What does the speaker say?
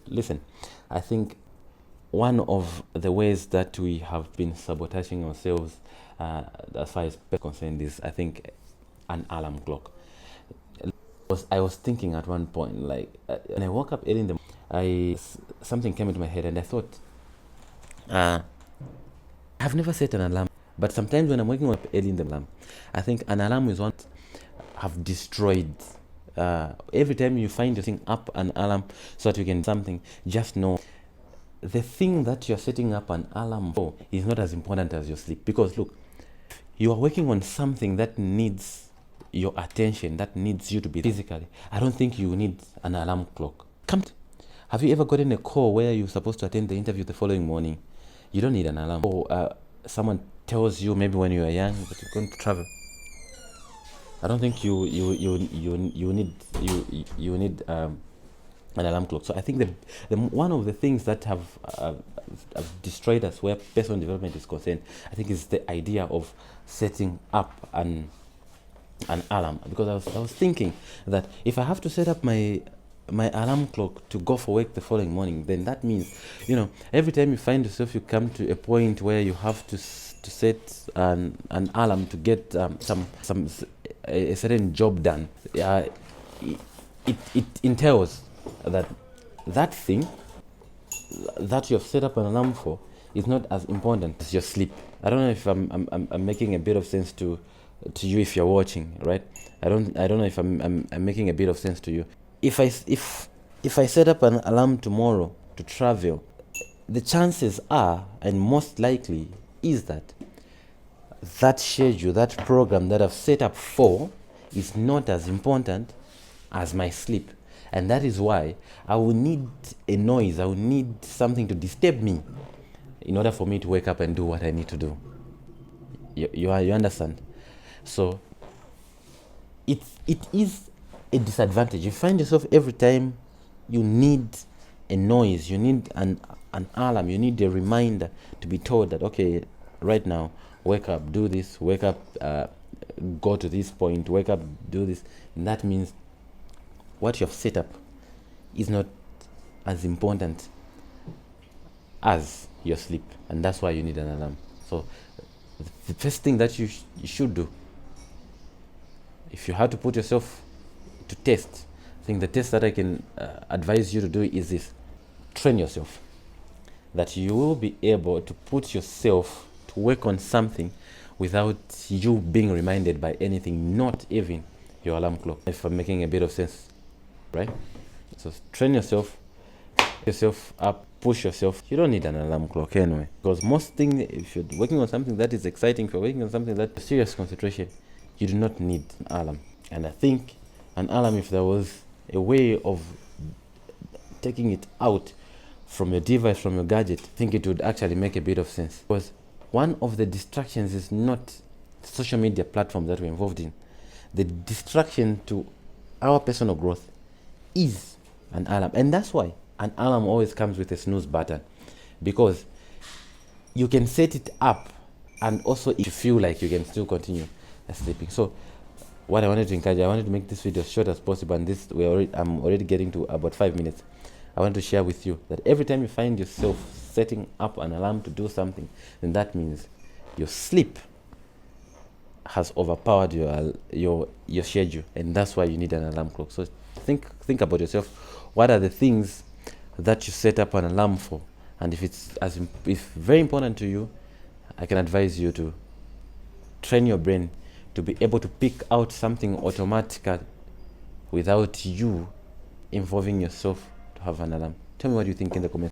Listen, I think one of the ways that we have been sabotaging ourselves as far as concerned is, I think, an alarm clock. I was thinking at one point, like, when I woke up early in the morning, something came into my head, and I thought, I've never set an alarm, but sometimes when I'm waking up early in the morning, I think an alarm is one have destroyed. Every time you find your thing up an alarm so that you can something, just know the thing that you're setting up an alarm for is not as important as your sleep. Because look, you are working on something that needs your attention, that needs you to be physically. I don't think you need an alarm clock. Have you ever gotten a call where you're supposed to attend the interview the following morning? You don't need an alarm. Or someone tells you maybe when you were young that you're going to travel. I don't think you need an alarm clock. So I think the one of the things that have destroyed us where personal development is concerned, I think, is the idea of setting up an alarm. Because I was thinking that if I have to set up my alarm clock to go for work the following morning, then that means, every time you find yourself, you come to a point where you have to set an alarm to get a certain job done. It entails that thing that you've set up an alarm for is not as important as your sleep. I don't know if I'm making a bit of sense to you if you're watching, right? I don't know if I'm making a bit of sense to you. If I set up an alarm tomorrow to travel, the chances are, and most likely is, that schedule, that program that I've set up for is not as important as my sleep. And that is why I will need a noise, I will need something to disturb me in order for me to wake up and do what I need to do. You understand? So it is a disadvantage. You find yourself every time you need a noise, you need an alarm, you need a reminder to be told that, okay, right now, wake up, do this, wake up, go to this point, wake up, do this. And that means what you have set up is not as important as your sleep. And that's why you need an alarm. So the first thing that you should do, if you have to put yourself to test, I think the test that I can advise you to do is this: train yourself that you will be able to put yourself to work on something without you being reminded by anything, not even your alarm clock. If I'm making a bit of sense, right? So train yourself up, push yourself. You don't need an alarm clock anyway, because most things, if you're working on something that is exciting, if you're working on something that's serious concentration, you do not need an alarm. And I think an alarm, if there was a way of taking it out from your device, from your gadget, I think it would actually make a bit of sense. Because one of the distractions is not social media platforms that we're involved in. The distraction to our personal growth is an alarm. And that's why an alarm always comes with a snooze button, because you can set it up and also if you feel like you can still continue sleeping. So what I wanted to encourage, I wanted to make this video as short as possible, and I'm already getting to about 5 minutes. I want to share with you that every time you find yourself setting up an alarm to do something, then that means your sleep has overpowered your schedule, and that's why you need an alarm clock. So think about yourself. What are the things that you set up an alarm for? And if if very important to you, I can advise you to train your brain to be able to pick out something automatically without you involving yourself to have an alarm. Tell me what you think in the comments.